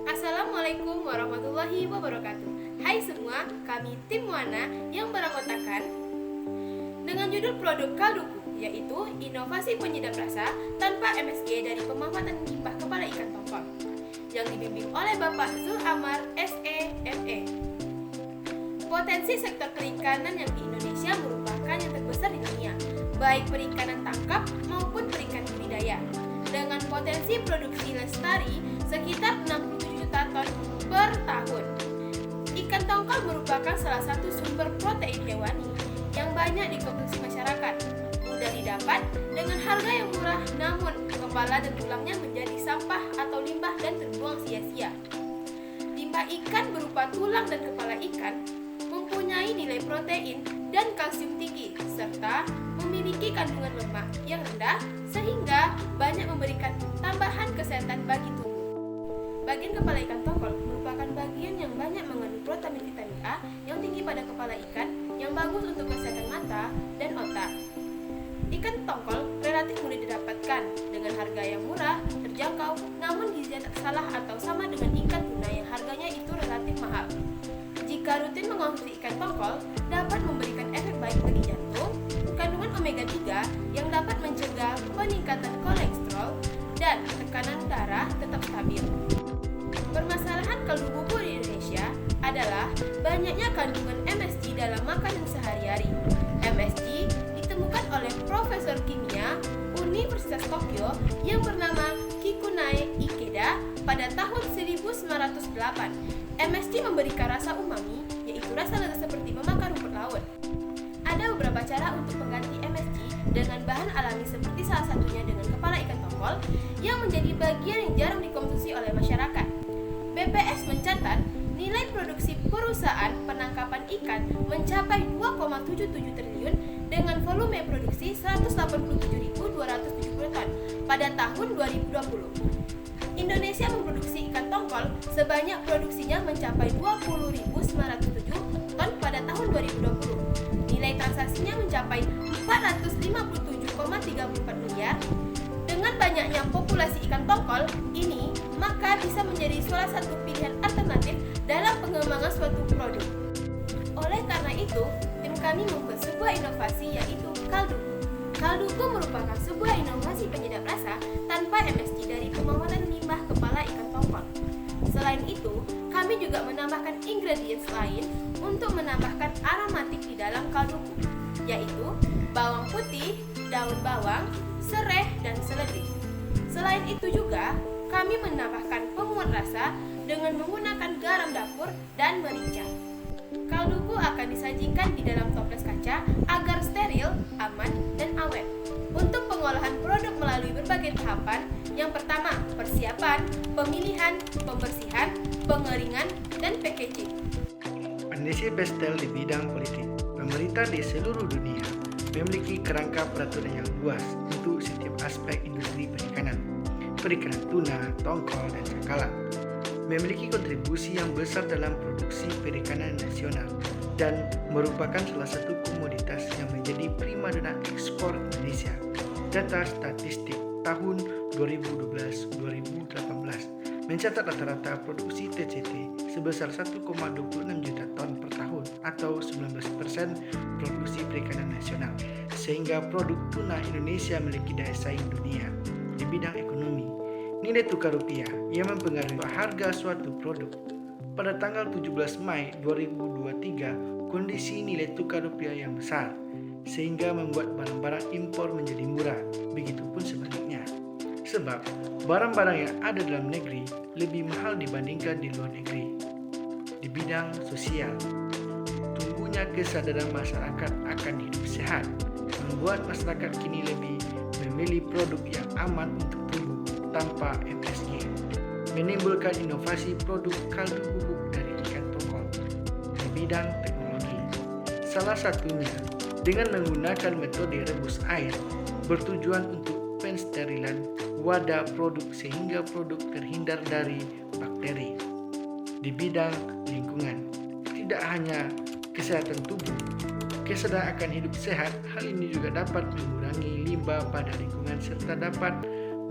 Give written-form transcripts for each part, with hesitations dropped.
Assalamualaikum warahmatullahi wabarakatuh. Hai semua, kami tim Wana yang beranggotakan dengan judul produk Kalduku, yaitu inovasi penyedap rasa tanpa MSG dari pemanfaatan limbah kepala ikan tongkol, yang dibimbing oleh Bapak Zul Amar SEME. Potensi sektor perikanan yang di Indonesia merupakan yang terbesar di dunia, baik perikanan tangkap maupun perikanan budidaya, dengan potensi produksi lestari sekitar 67 juta ton per tahun. Ikan tongkol merupakan salah satu sumber protein hewani yang banyak dikonsumsi masyarakat, mudah didapat dengan harga yang murah, namun kepala dan tulangnya menjadi sampah atau limbah dan terbuang sia-sia. Limbah ikan berupa tulang dan kepala ikan mempunyai nilai protein dan kalsium tinggi, serta memiliki kandungan lemak yang rendah sehingga banyak memberikan tambahan kesehatan bagi tubuh. Bagian kepala ikan tongkol merupakan bagian yang banyak mengandung protein vitamin A yang tinggi pada kepala ikan yang bagus untuk kesehatan mata dan otak. Ikan tongkol relatif mudah didapatkan dengan harga yang murah, terjangkau, namun gizinya tak salah atau sama dengan ikan tuna yang harganya itu relatif mahal. Jika rutin mengonsumsi ikan tongkol, dapat memberikan efek baik bagi jantung, kandungan omega 3 yang dapat mencegah peningkatan kolesterol, dan tekanan darah tetap stabil. Permasalahan kaldu bubur di Indonesia adalah banyaknya kandungan MSG dalam makanan sehari-hari. MSG ditemukan oleh Profesor Kimia Universitas Tokyo yang bernama Kikunae Ikeda pada tahun 1908. MSG memberikan rasa umami, yaitu rasa lezat seperti memakan rumput laut. Ada beberapa cara untuk mengganti MSG dengan bahan alami seperti salah satunya dengan kepala ikan tongkol yang menjadi bagian yang jarang dikonsumsi oleh masyarakat. BPS mencatat nilai produksi perusahaan penangkapan ikan mencapai 2,77 triliun dengan volume produksi 187.270 ton pada tahun 2020. Indonesia memproduksi ikan tongkol sebanyak produksinya mencapai 20.907 ton pada tahun 2020. Nilai transaksinya mencapai 457,34 miliar. Dengan banyaknya populasi ikan tongkol ini, maka bisa menjadi salah satu pilihan alternatif dalam pengembangan suatu produk. Oleh karena itu, tim kami membuat sebuah inovasi yaitu Kalduku. Kalduku merupakan sebuah inovasi penyedap rasa tanpa MSG dari pemanfaatan limbah kepala ikan tongkol. Selain itu, kami juga menambahkan ingredients lain untuk menambahkan aromatik di dalam kalduku, yaitu bawang putih, daun bawang, serai, dan seledri. Selain itu juga, kami menambahkan penguat rasa dengan menggunakan garam dapur dan merica. Kalduku akan disajikan di dalam toples kaca agar steril, aman, dan awet. Untuk pengolahan produk melalui berbagai tahapan, yang pertama, persiapan, pemilihan, pembersihan, pengeringan, dan packaging. Kondisi pastel di bidang politik. Pemerintah di seluruh dunia memiliki kerangka peraturan yang luas untuk setiap aspek industri perikanan tuna, tongkol, dan cakalang. Memiliki kontribusi yang besar dalam produksi perikanan nasional dan merupakan salah satu komoditas yang menjadi primadona ekspor Indonesia. Data statistik tahun 2012-2018 mencatat rata-rata produksi TCT sebesar 1,26 juta ton per tahun atau 19% produksi perikanan nasional, sehingga produk tuna Indonesia memiliki daya saing dunia. Di bidang ekonomi, nilai tukar rupiah yang mempengaruhi harga suatu produk. Pada tanggal 17 Mei 2023, kondisi nilai tukar rupiah yang besar, sehingga membuat barang-barang impor menjadi murah, begitupun sebaliknya. Sebab barang-barang yang ada dalam negeri lebih mahal dibandingkan di luar negeri. Di bidang sosial, tumbuhnya kesadaran masyarakat akan hidup sehat membuat masyarakat kini lebih memilih produk yang aman untuk tubuh tanpa MSG, menimbulkan inovasi produk kaldu bubuk dari ikan tongkol. Di bidang teknologi, salah satunya dengan menggunakan metode rebus air bertujuan untuk pensterilan wadah produk sehingga produk terhindar dari bakteri. Di bidang lingkungan, tidak hanya kesehatan tubuh, kesadaran akan hidup sehat, hal ini juga dapat mengurangi limbah pada lingkungan serta dapat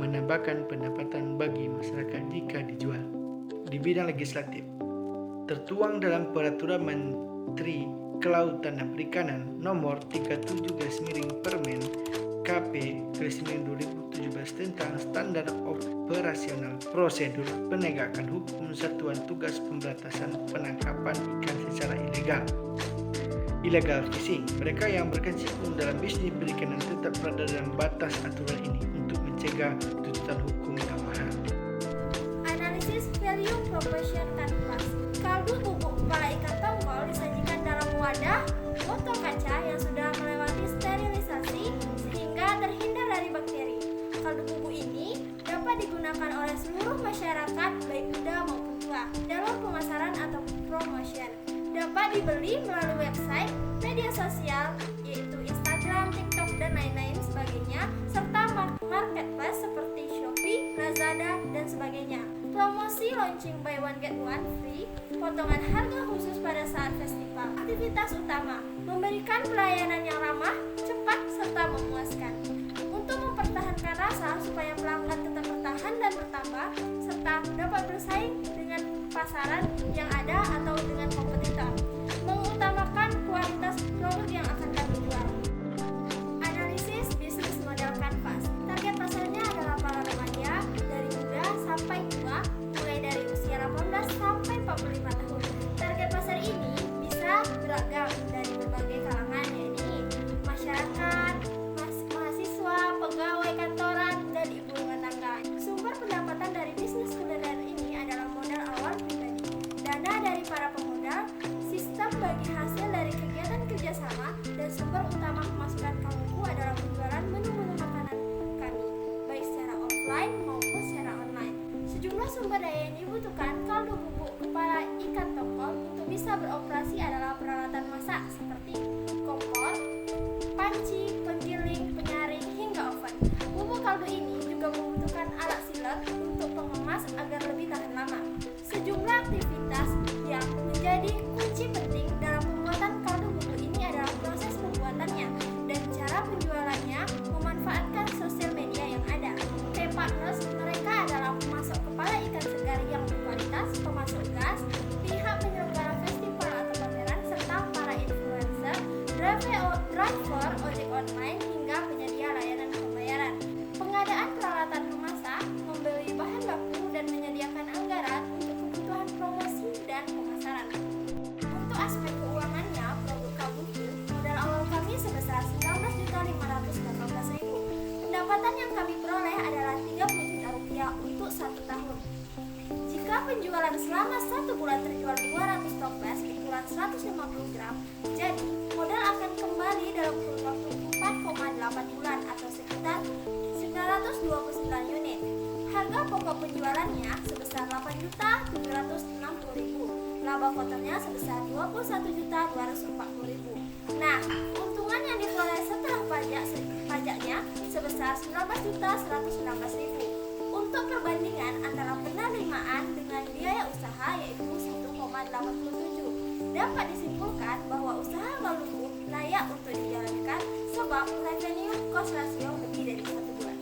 menambahkan pendapatan bagi masyarakat jika dijual. di bidang legislatif. Tertuang dalam Peraturan Menteri Kelautan dan Perikanan Nomor 37/Permen KP/2017 tentang Standar Operasional Prosedur Penegakan Hukum Satuan Tugas Pemberantasan Penangkapan Ikan secara Illegal fishing. Mereka yang berkecimpung dalam bisnis perikanan tetap berada dalam batas aturan ini untuk mencegah tuntutan hukum tambahan. Analisis value proposition kanvas. Kaldu bubuk kepala ikan tongkol disajikan dalam wadah botol kaca yang sudah melewati sterilisasi sehingga terhindar dari bakteri. Kaldu bubuk ini dapat digunakan oleh seluruh masyarakat baik muda maupun tua dalam pemasaran atau promotion. Dapat dibeli melalui website, media sosial, yaitu Instagram, TikTok, dan lain-lain sebagainya, serta marketplace seperti Shopee, Lazada, dan sebagainya. Promosi launching buy one get one free, potongan harga khusus pada saat festival. Aktivitas utama, memberikan pelayanan yang ramah, cepat, serta memuaskan. Untuk mempertahankan rasa supaya pelanggan tetap bertahan dan bertambah, serta dapat bersaing dengan pasaran yang ada atau dengan kompetitor. Mengutamakan kualitas produk yang akan kami jual. Analisis bisnis model kanvas. Target pasarnya adalah para remaja dari muda sampai tua, mulai dari usia 18 sampai 45 tahun. Target pasar ini bisa beragam dari berbagai kalangan, yaitu masyarakat, mahasiswa, pegawai kantoran, dan ibu rumah tangga. Sumber pendapatan dari bisnis kuliner ini adalah modal awal pribadi, dana dari para pemodal, sistem bagi hasil dari kegiatan kerjasama, dan sumber utama pemasukan Kalduku adalah penjualan menu-menu makanan kami, baik secara offline maupun secara online. Sejumlah sumber daya yang dibutuhkan kaldu bubuk kepala ikan tongkol untuk bisa beroperasi adalah peralatan masak seperti kompor, panci, penggiling, penyaring, hingga oven. Bubuk kaldu ini juga membutuhkan alat sealer untuk pengemas agar lebih tahan lama. Sejumlah aktivitas yang menjadi kunci penting dalam pembuatan kaldu bubuk ini adalah proses pembuatannya dan cara penjualannya memanfaatkan sosial media yang ada. Partners mereka adalah pemasok kepala ikan segar yang berkualitas, pemasok gas, pihak penyelenggara festival atau pameran, serta para influencer, driver ojek online, hingga penyedia layanan pembayaran. Pengadaan peralatan memasak, membeli bahan baku, dan menyediakan anggaran untuk kebutuhan promosi dan pemasaran. Untuk aspek keuangannya, produk Kalduku, modal awal kami sebesar 19.518.000. Pendapatan yang kami peroleh adalah 30 juta rupiah untuk 1 tahun. Jika penjualan selama 1 bulan terjual 200 toples ukuran 150 gram, jadi modal akan kembali dalam kurun waktu 4,8 bulan atau sekitar 929 unit. Harga pokok penjualannya sebesar 8.760.000. Laba kotornya sebesar 21.240.000. Nah, keuntungan yang diperoleh setelah pajaknya sebesar 19.119.000. Untuk perbandingan antara penerimaan dengan biaya usaha yaitu 1,87, dapat disimpulkan bahwa usaha Kalduku layak untuk dijalankan sebab revenue cost ratio lebih dari 1 bulan.